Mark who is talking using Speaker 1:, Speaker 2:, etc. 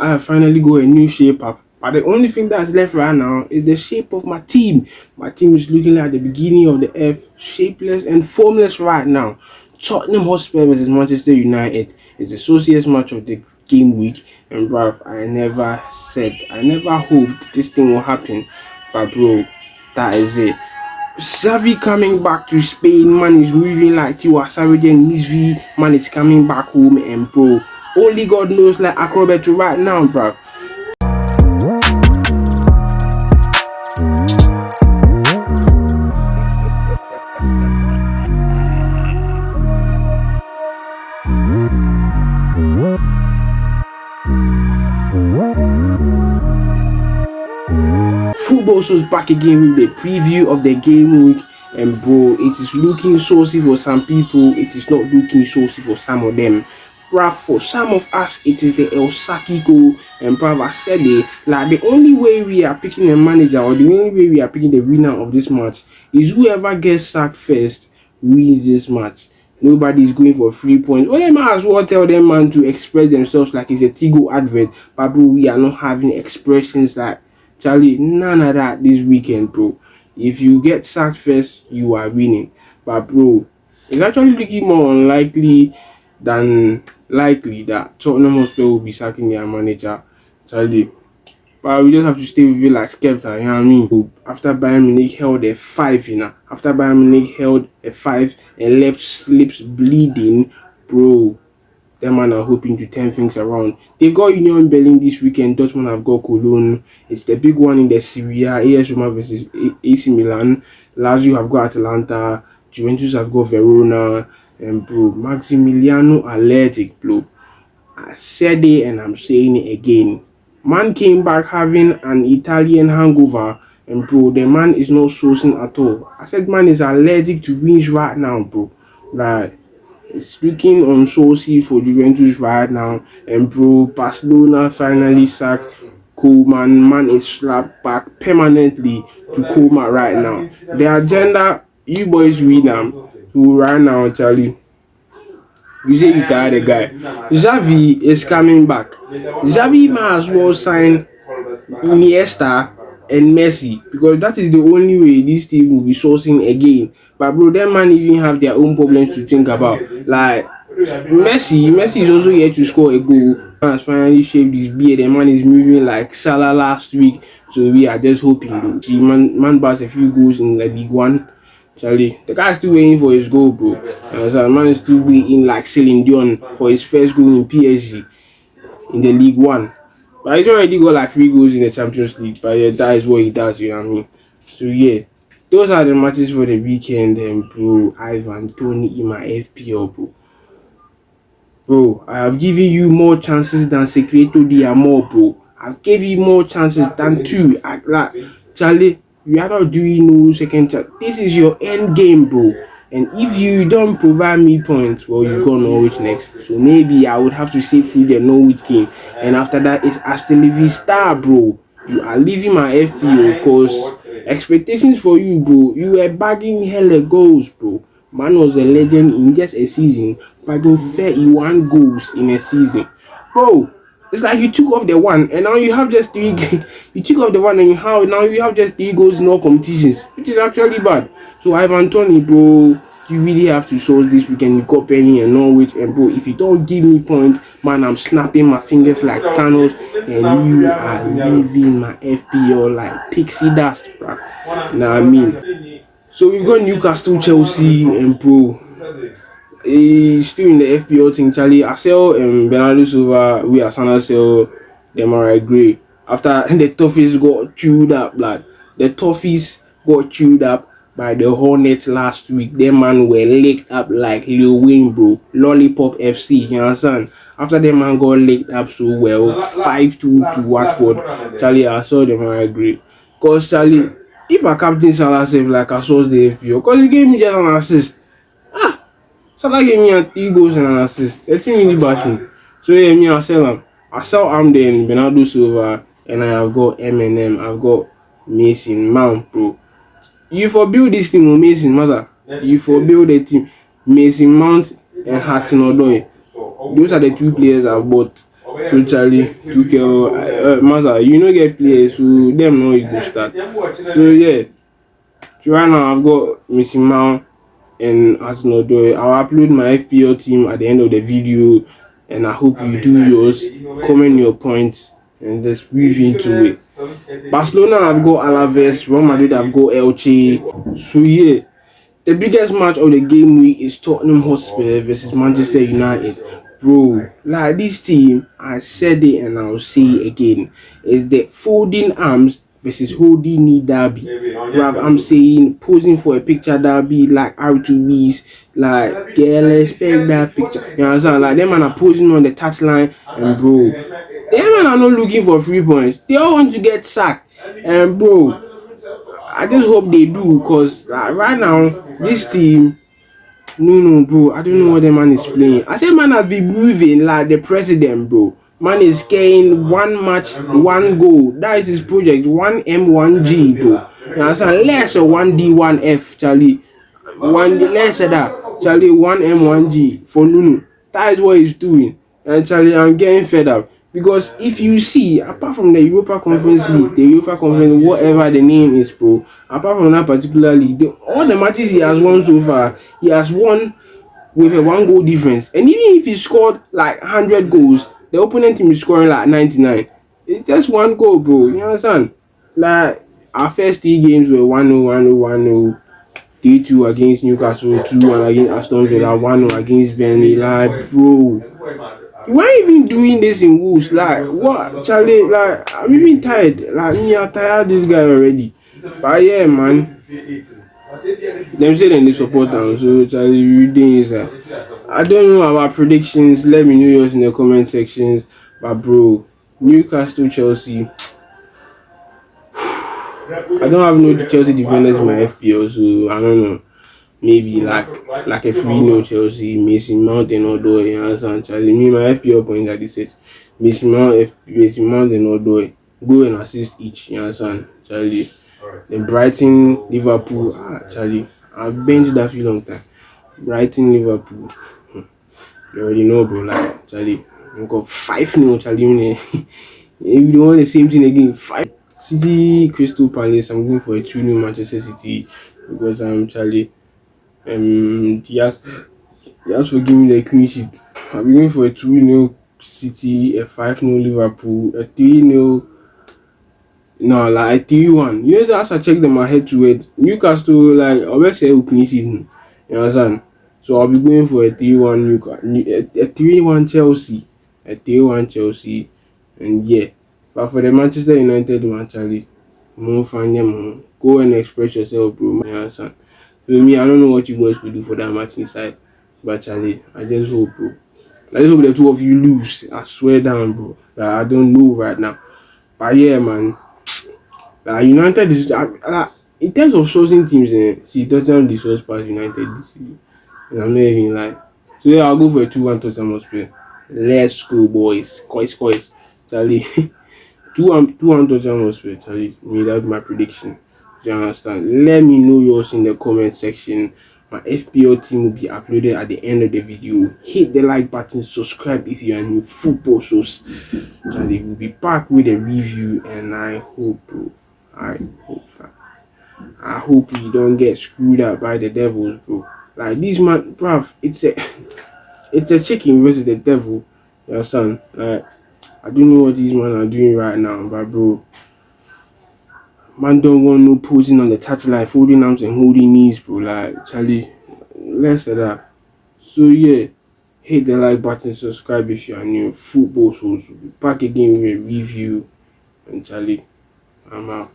Speaker 1: I have finally got a new shape up. But the only thing that's left right now is the shape of my team. My team is looking like the beginning of the earth, shapeless and formless right now. Tottenham Hotspur versus Manchester United is the sociest match of the game week. And bruv, I never hoped this thing will happen. But bro, that is it. Xavi coming back to Spain, man is moving like Tiwa Savage and Misvi, man is coming back home and bro, only God knows like Akrobeto right now, bro. Football shows back again with the preview of the game week, and bro, it is looking saucy for some people, it is not looking saucy for some of them. Bruv, for some of us, it is the El Sakiko, and bruv, I said it, like the only way we are picking a manager or the only way we are picking the winner of this match is whoever gets sacked first wins this match. Nobody is going for 3 points. Well, they might as well tell them man to express themselves like it's a Tigo advert, but bro, we are not having expressions like Charlie, none of that this weekend, bro. If you get sacked first, you are winning. But bro, it's actually looking more unlikely than likely that Tottenham Hotspur will be sacking their manager, Charlie. But we just have to stay with it like Skepta, you know what I mean? After Bayern Munich held a 5, after Bayern Munich held a 5 and left slips bleeding, bro, them man are hoping to turn things around. They've got Union Berlin this weekend. Dortmund have got Cologne. It's the big one in the Serie A. AS Roma versus AC Milan. Lazio have got Atalanta. Juventus have got Verona. And bro, Maximiliano allergic, bro. I said it and I'm saying it again. Man came back having an Italian hangover. And bro, the man is not sourcing at all. I said man is allergic to wins right now, bro. Like, it's looking unsaucy for Juventus right now, and bro, Barcelona finally sacked Koeman. Man is slapped back permanently to Koeman right now. The agenda, you boys read them. Who right now, Charlie? You say you tired the guy. Xavi is coming back. Xavi might as well sign Iniesta and Messi, because that is the only way this team will be sourcing again. But bro, them man even have their own problems to think about. Like Messi is also here to score a goal. Man has finally shaved his beard. The man is moving like Salah last week. So we are just hoping though. See, man bars a few goals in the League One. Charlie, the guy is still waiting for his goal, bro. So man is still waiting like Celine Dion for his first goal in PSG in the League One. But he's already got like 3 goals in the Champions League. But yeah, that is what he does, you know what I mean? So yeah, those are the matches for the weekend, and bro, Ivan Toney in my FPL, bro. Bro, I have given you more chances than Secreto Diamor, bro. I've given you more chances than 2. Like, Charlie, we are not doing no second chance. This is your end game, bro. And if you don't provide me points, well, you go Norwich next. So maybe I would have to say through the Norwich game. And after that, it's Aston Villa, bro. You are leaving my FPO because expectations for you, bro. You were bagging hella goals, bro. Man was a legend in just a season, bagging 31 goals in a season. Bro, it's like you took off the one and now you have just 3 you took off the one and now you have just 3 goals in all competitions, which is actually bad. So Ivan Toney, bro, you really have to source this weekend. You got Penny and Norwich, and bro, if you don't give me points, man, I'm snapping my fingers like Thanos, and you are leaving my FPL like pixie dust, bro. Nah, I mean, so we've got Newcastle, Chelsea, and bro, still in the FPL thing, Charlie. I sell Bernardo Silva, we are Sana sell Demarai Gray. After the Toffees got chewed up, blood. The Toffees got chewed up by the Hornets last week. Them man were licked up like Lil Wayne, bro. Lollipop FC, you understand? After them man got licked up so well, 5-2 to Watford. Charlie, I saw them I agree. Cause Charlie, if I captain Salah save like I saw the FPO, cause he gave me just an assist. Salah gave me 3 goals and an assist. That thing really bash me. So yeah, me I sell him. I sell Amden, Bernardo Silva, and I have got M&M. I've got Mason Mount, bro. You for build this team with Mason, mother. You for build the team. Mason Mount and Hudson Odoi. Those are the 2 players I've bought. So Charlie, Tuchel, Maza, you know get players, so them know you go start. So yeah, so right now I've got Missy Mount and Arsenal Doyle. I'll upload my FPL team at the end of the video, and I hope you do yours. Comment your points and just weave into it. Barcelona, I've got Alaves. Real Madrid, I've got Elche. So yeah, the biggest match of the game week is Tottenham Hotspur versus Manchester United. Bro, like this team, I said it and I'll say it again, is the folding arms versus holding knee derby. Bruv, I'm saying posing for a picture derby like R2B's, like girl, expect that picture. You understand? Like them man are posing on the touchline, and bro, them man are not looking for 3 points. They all want to get sacked. And bro, I just hope they do, because like, right now this team, no, bro, I don't know what the man is playing. I said man has been moving like the president, bro. Man is carrying one match, one goal. That is his project. 1M1G, bro. You understand? Less 1D1F, Charlie. Less that, Charlie. 1M1G for Nuno. That is what he's doing. And Charlie, I'm getting fed up. Because if you see, apart from the Europa Conference League, the UEFA Conference, whatever the name is, bro, apart from that particular league, all the matches he has won so far, he has won with a 1 goal difference. And even if he scored like 100 goals, the opponent team is scoring like 99. It's just 1 goal, bro. You understand? Like, our first 3 games were 1-0, 1-0, 1-0. 3-2 against Newcastle, 2-1 against Aston Villa, 1-0 against Burnley. Like, bro, why even doing this in Wolves? Like, what, Charlie? Like, I'm even tired. Like, me, I'm tired of this guy already. But yeah, man. Them say they support them, so Charlie, you doing is I don't know about predictions. Let me know yours in the comment sections. But bro, Newcastle, Chelsea. I don't have no Chelsea defenders in my FPL, so I don't know. Maybe like a 3-0 Chelsea, Mason Mount and Odoi, you understand? Charlie, me my FPL points at this stage. Mason Mount and Odoi, go and assist each, you understand? Charlie. Then Brighton, Liverpool, Charlie, I've benched that for a long time. Brighton, Liverpool, you already know, bro. Like, Charlie, we got 5-0, Charlie. If you don't want the same thing again, 5. City, Crystal Palace, I'm going for a 2-0 Manchester City because I'm Charlie. Diaz for giving me the clean sheet. I'm going for a 2-0 City, a 5-0 Liverpool, a 3-0. No, like 3-1. You know, as I check them, I head to it. Newcastle, like, I always say, will clean sheet. You understand? So I'll be going for a 3-1 Newcastle, a 3-1 Chelsea, a 3-1 Chelsea, and yeah. But for the Manchester United one, Charlie, more find them. Go and express yourself, bro. You understand? So me, I don't know what you guys will do for that match inside, but Charlie, I just hope, bro. I just hope the two of you lose. I swear down, bro. Like, I don't know right now, but yeah, man. United is in terms of sourcing teams. See, Tottenham the source past United this season, and I'm not even lying. So yeah, I'll go for a 2-1 Tottenham Hotspur. Let's go, boys. Cois, Charlie. 2-1 Tottenham Hotspur, Charlie. Me, that's my prediction. Do you understand? Let me know yours in the comment section. My FPL team will be uploaded at the end of the video. Hit the like button, subscribe if you are new football source. Charlie will be back with a review, and I hope, bro. I hope you don't get screwed up by the devils, bro. Like this man, bruv, it's a chicken versus the devil. You understand? Like, I don't know what these men are doing right now, but bro, man don't want no posing on the touchline, folding arms and holding knees, bro. Like, Charlie, less of that. So yeah, hit the like button, subscribe if you are new. Football Souls will be back again with a review, and Charlie, I'm out.